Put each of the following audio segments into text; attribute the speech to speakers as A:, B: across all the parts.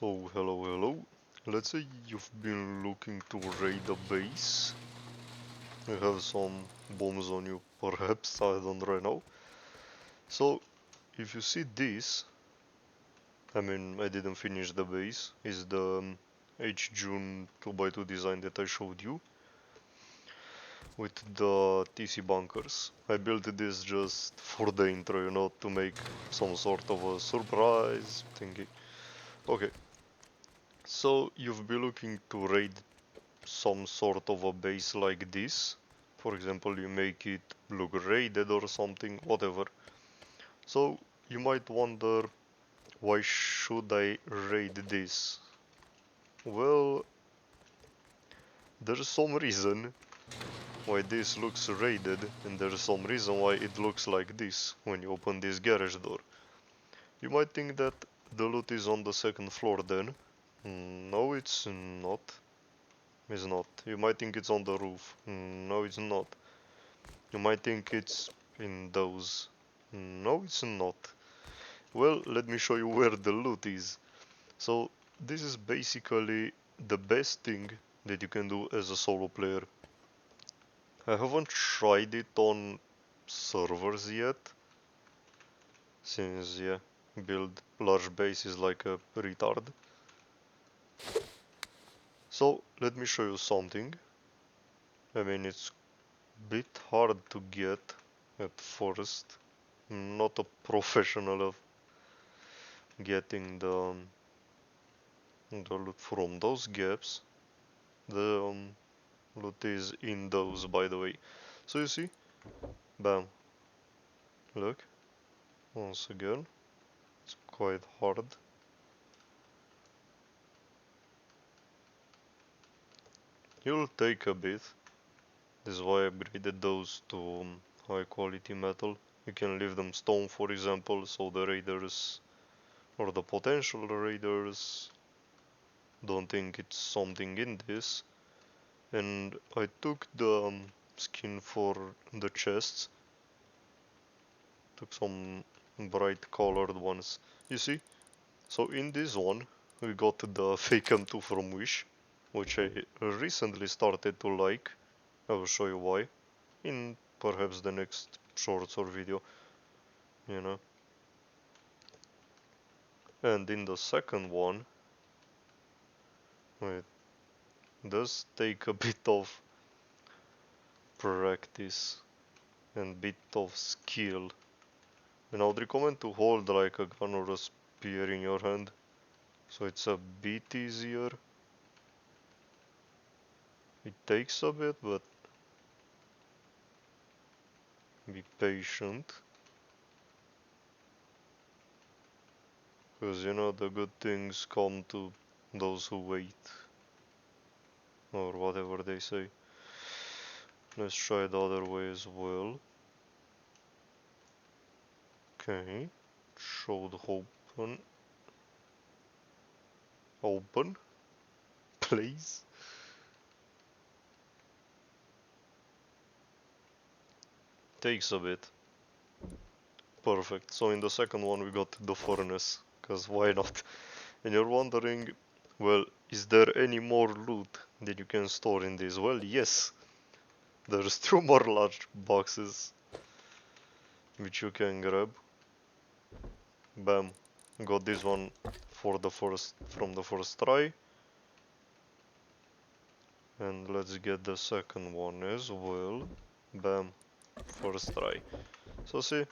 A: So, hello. Let's say you've been looking to raid a base. You have some bombs on you, perhaps, I don't really know. So, if you see this, I didn't finish the base, is the H-June 2x2 design that I showed you with the TC bunkers. I built this just for the intro, to make some sort of a surprise thingy. Okay, so you've been looking to raid some sort of a base like this. For example, you make it look raided or something, whatever. So you might wonder, why should I raid this? Well, there's some reason why this looks raided, and there's some reason why it looks like this when you open this garage door. You might think that the loot is on the second floor then. No, it's not. It's not. You might think it's on the roof. No, it's not. You might think it's in those. No, it's not. Well, let me show you where the loot is. So, this is basically the best thing that you can do as a solo player. I haven't tried it on servers yet, since, yeah, build large bases like a retard. So, let me show you something. It's a bit hard to get at first. I'm not a professional of getting the loot from those gaps. The loot is in those, by the way. So you see, bam, look, once again, it's quite hard. You'll take a bit. This is why I upgraded those to high quality metal. You can leave them stone, for example, so the raiders or the potential raiders don't think it's something in this. And I took the skin for the chests, took some bright colored ones. You see? So in this one, we got the fake M2 from Wish, which I recently started to like. I will show you why in perhaps the next shorts or video, you know. And in the second one, it does take a bit of practice and bit of skill. And I would recommend to hold like a gun or a spear in your hand, so it's a bit easier. It takes a bit, but be patient. Because the good things come to those who wait. Or whatever they say. Let's try the other way as well. Okay. Show the open. Open. Please. Takes a bit. Perfect. So in the second one we got the furnace. Because why not? And you're wondering, well, is there any more loot that you can store in this? Well, yes. There's 2 more large boxes which you can grab. Bam. Got this one from the first try. And let's get the second one as well. Bam. First try. So see,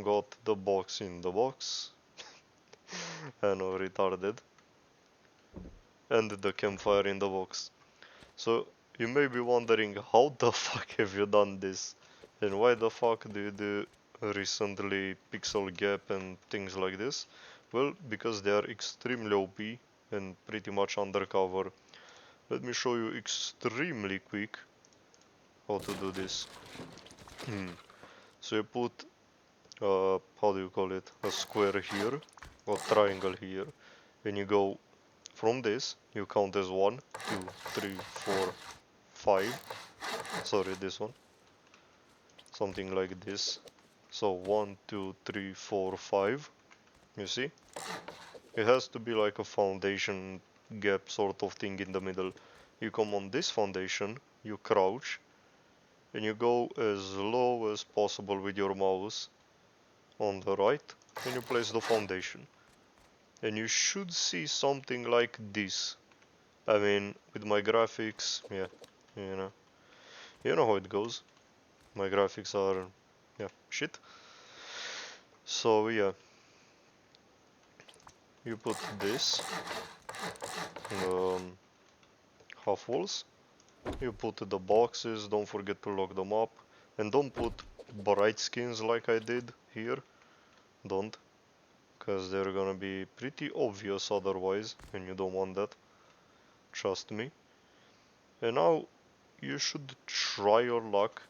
A: got the box in the box. I know, retarded. And the campfire in the box. So you may be wondering, how the fuck have you done this? And why the fuck do you do recently pixel gap and things like this? Well, because they are extremely OP and pretty much undercover. Let me show you extremely quick how to do this. So you put, how do you call it, a square here, or triangle here, and you go from this, you count as 1, 2, 3, 4, 5, sorry, this one, something like this. So 1, 2, 3, 4, 5, you see? It has to be like a foundation gap sort of thing in the middle. You come on this foundation, you crouch, and you go as low as possible with your mouse on the right, and you place the foundation. And you should see something like this. I mean, with my graphics, yeah, you know, you know how it goes. My graphics are, yeah, shit. So yeah, you put this um, half walls. You put the boxes. Don't forget to lock them up, and don't put bright skins like I did here. Don't, because they're gonna be pretty obvious otherwise, and you don't want that. Trust me. And now you should try your luck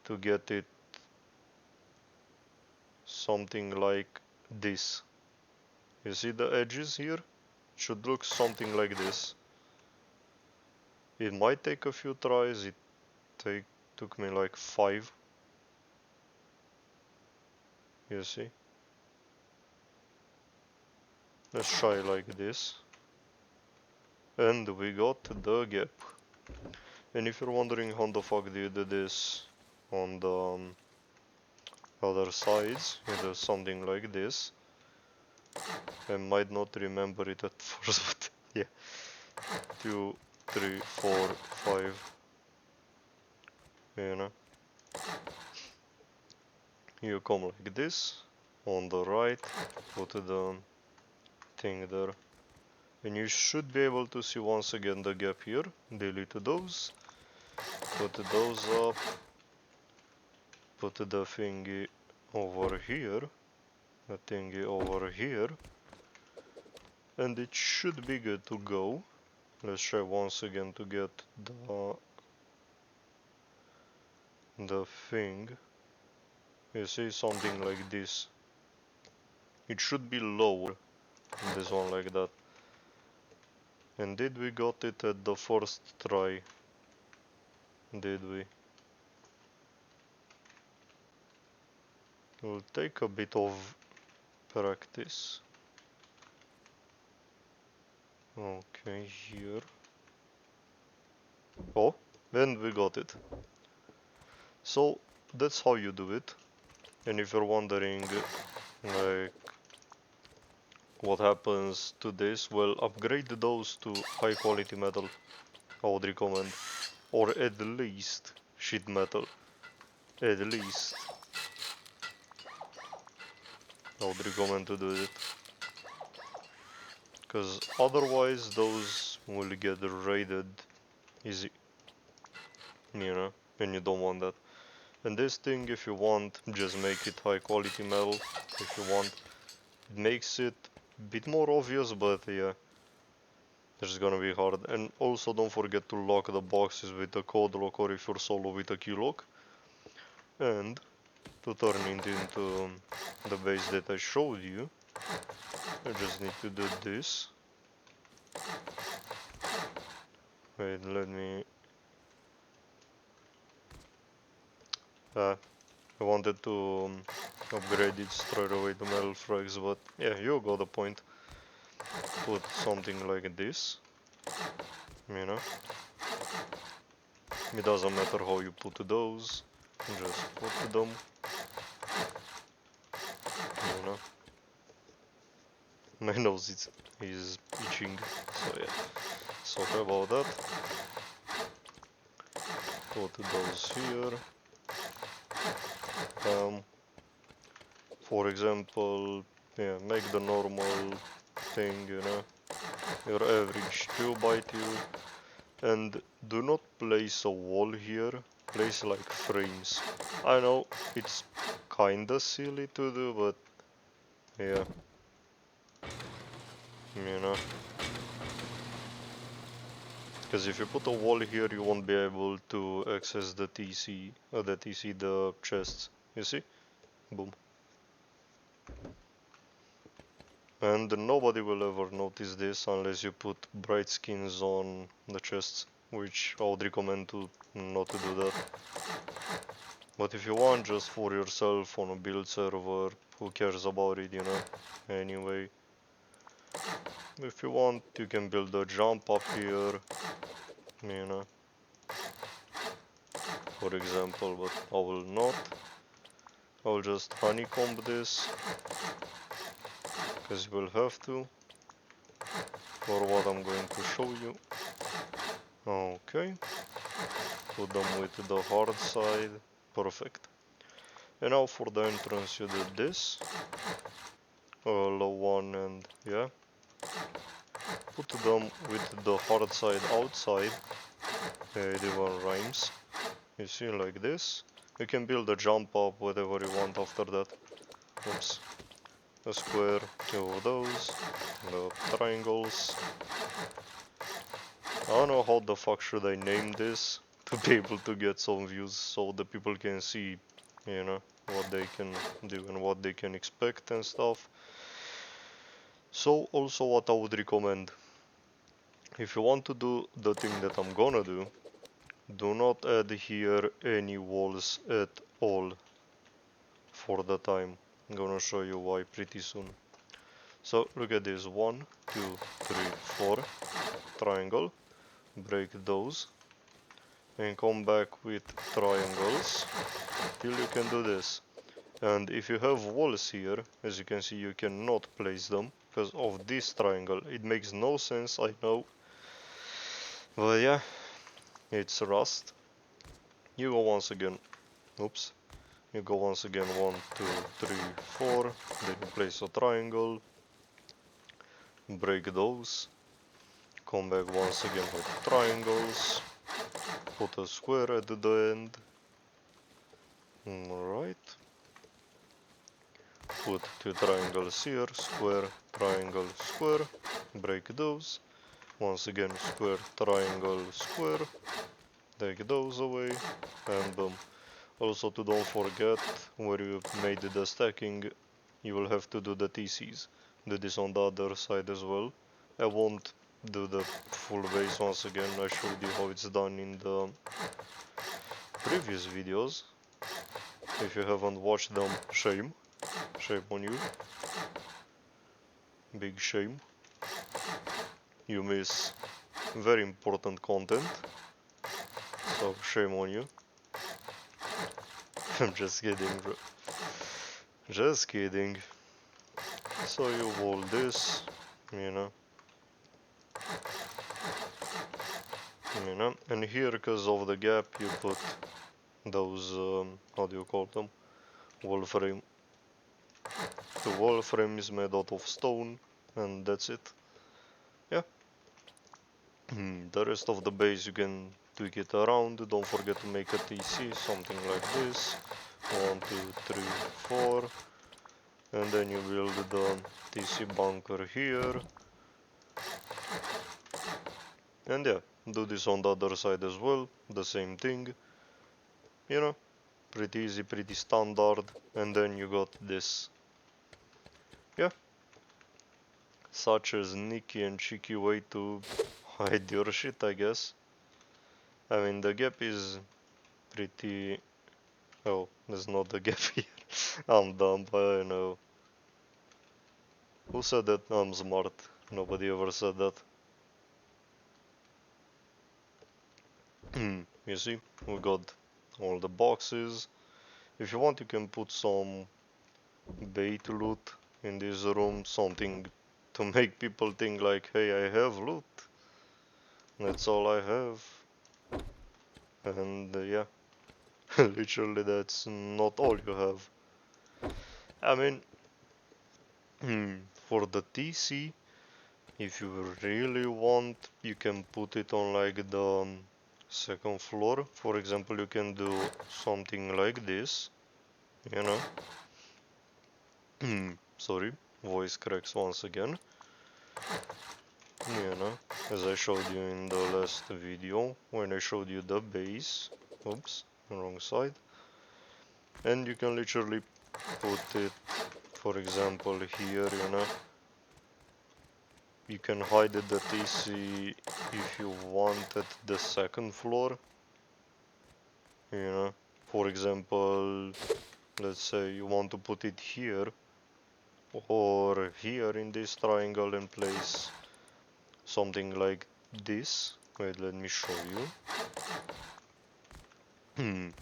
A: to get it something like this. You see the edges here? Should look something like this. It might take a few tries. Took me like 5. You see? Let's try like this. And we got the gap. And if you're wondering how the fuck do you do this on the other sides, you do something like this. I might not remember it at first, but yeah. 2, 3, 4, 5. You know. You come like this. On the right, put the thing there. And you should be able to see once again the gap here. Delete those. Put those up. Put the thingy over here. The thingy over here. And it should be good to go. Let's try once again to get the thing. You see, something like this. It should be lower. This one like that. And did we got it at the first try? Did we? Will take a bit of practice. Okay, here. Oh, and we got it. So that's how you do it. And if you're wondering like what happens to this, well, upgrade those to high quality metal. I would recommend, or at least sheet metal. At least I would recommend to do it, because otherwise those will get raided easy, you know, and you don't want that. And this thing, if you want, just make it high quality metal if you want. It makes it a bit more obvious, but yeah, it's gonna be hard. And also don't forget to lock the boxes with a code lock, or if you're solo, with a key lock. And to turn it into the base that I showed you, I just need to do this. Wait, let me... I wanted to upgrade it straight away to metal frags, but yeah, you got the point. Put something like this, you know. It doesn't matter how you put those, just put them, you know. My nose is itching, so yeah. Sorry about that. Put those here. For example, yeah, make the normal thing, you know, your average 2x2, and do not place a wall here, place like frames. I know it's kinda silly to do, but yeah, you know, because if you put a wall here, you won't be able to access the the chests, you see? Boom. And nobody will ever notice this unless you put bright skins on the chests, which I would recommend to not to do that. But if you want, just for yourself on a build server, who cares about it, you know? Anyway, if you want, you can build a jump up here, you know, for example, but I will not. I will just honeycomb this, because you will have to, for what I'm going to show you. Okay, put them with the hard side, perfect. And now for the entrance you did this, low one, and yeah, put them with the hard side outside, it even rhymes, you see, like this. You can build a jump up, whatever you want after that. Oops. A square, two of those, the triangles. I don't know how the fuck should I name this to be able to get some views so the people can see, you know, what they can do and what they can expect and stuff. So also what I would recommend, if you want to do the thing that I'm gonna do not add here any walls at all for the time. I'm gonna show you why pretty soon. So look at this, 1, 2, 3, 4, triangle, break those, and come back with triangles till you can do this. And if you have walls here, as you can see, you cannot place them because of this triangle. It makes no sense, I know, but yeah, it's Rust. You go once again, oops, you go once again, 1, 2, 3, 4, then you place a triangle, break those, come back once again with triangles, put a square at the end, alright, put 2 triangles here, square, triangle, square, break those, once again square, triangle, square, take those away, and boom. Also, to don't forget, where you made the stacking, you will have to do the TCs. Do this on the other side as well. I won't do the full base once again, I showed you how it's done in the previous videos. If you haven't watched them, shame. Shame on you. Big shame. You miss very important content. So shame on you. I'm just kidding, bro. Just kidding. So you hold this, you know. And here, because of the gap, you put those, how do you call them? Wall frame. The wall frame is made out of stone, and that's it. Yeah. The rest of the base you can tweak it around. Don't forget to make a TC, something like this. 1, 2, 3, 4. And then you build the TC bunker here. And yeah, do this on the other side as well, the same thing. You know, pretty easy, pretty standard. And then you got this. Yeah. Such a sneaky and cheeky way to hide your shit, I guess. I mean, the gap is pretty... Oh, there's not a gap here. I'm dumb, I know. Who said that I'm smart? Nobody ever said that. You see, we got all the boxes. If you want, you can put some bait loot in this room, something to make people think like, hey, I have loot. That's all I have. And yeah, literally that's not all you have. I mean, for the TC, if you really want, you can put it on like the second floor. For example, you can do something like this, you know. Sorry, voice cracks once again. You know, as I showed you in the last video, when I showed you the base. Oops, wrong side. And you can literally put it, for example, here, you know. You can hide the TC if you want at the second floor. You know, for example, let's say you want to put it here or here in this triangle and place something like this. Wait, let me show you.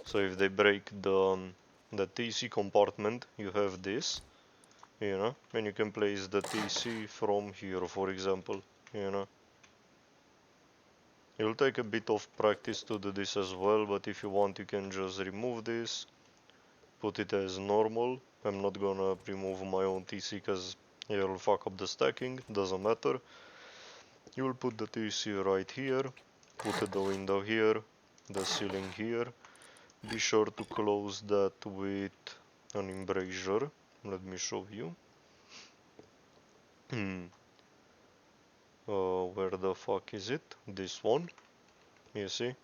A: So if they break the TC compartment, you have this, you know, and you can place the TC from here, for example, you know. It'll take a bit of practice to do this as well, but if you want, you can just remove this, put it as normal. I'm not gonna remove my own TC because it'll fuck up the stacking, doesn't matter. You'll put the TC right here, put the window here, the ceiling here. Be sure to close that with an embrasure. Let me show you. Where the fuck is it? This one. You see?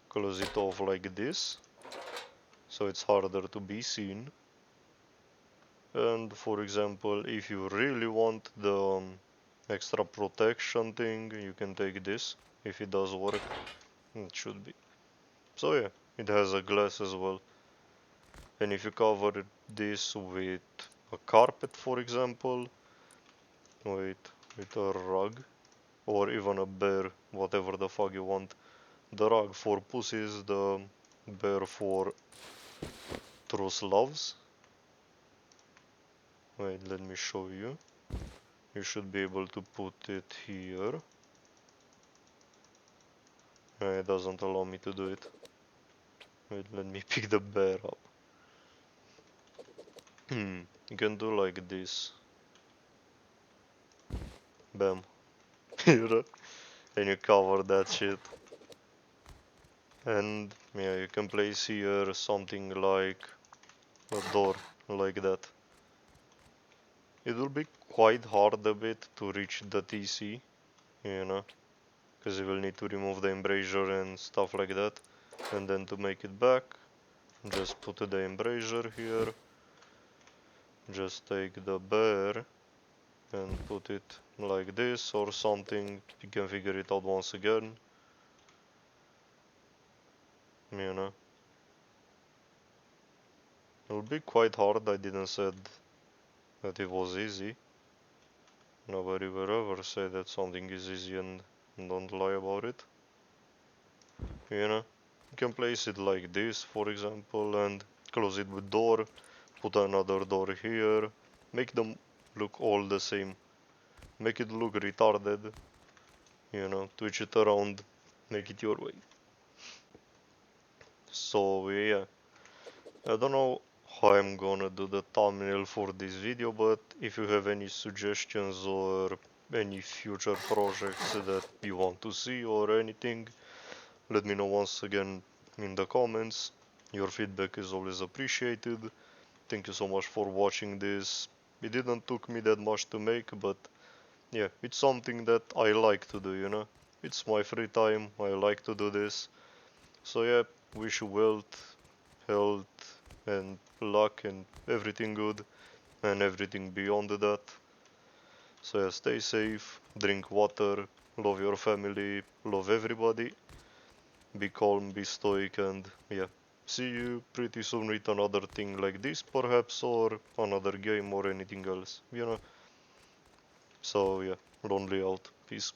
A: Close it off like this, so it's harder to be seen. And for example, if you really want the extra protection thing, you can take this. If it does work, it should be. So yeah, it has a glass as well. And if you cover this with a carpet, for example, with a rug, or even a bear, whatever the fuck you want. The rug for pussies, the bear for true loves. Wait, let me show you. You should be able to put it here. It doesn't allow me to do it. Wait, let me pick the bear up. You can do like this. Bam. And you cover that shit. And yeah, you can place here something like a door, like that. It will be quite hard a bit to reach the TC, you know, because you will need to remove the embrasure and stuff like that. And then to make it back, just put the embrasure here, just take the bear and put it like this or something. You can figure it out once again, you know. It will be quite hard. I didn't said that it was easy. Nobody will ever say that something is easy and don't lie about it, you know. You can place it like this, for example, and close it with door, put another door here, make them look all the same, make it look retarded, you know, twitch it around, make it your way. So yeah, I don't know how I'm gonna do the thumbnail for this video, but if you have any suggestions or any future projects that you want to see or anything, let me know once again in the comments. Your feedback is always appreciated. Thank you so much for watching this. It didn't took me that much to make, but yeah, it's something that I like to do, you know. It's my free time, I like to do this. So yeah, wish you wealth, health and luck and everything good and everything beyond that. So yeah, stay safe, drink water, love your family, love everybody. Be calm, be stoic, and yeah, see you pretty soon with another thing like this perhaps, or another game or anything else, you know. So yeah, lonely out, peace.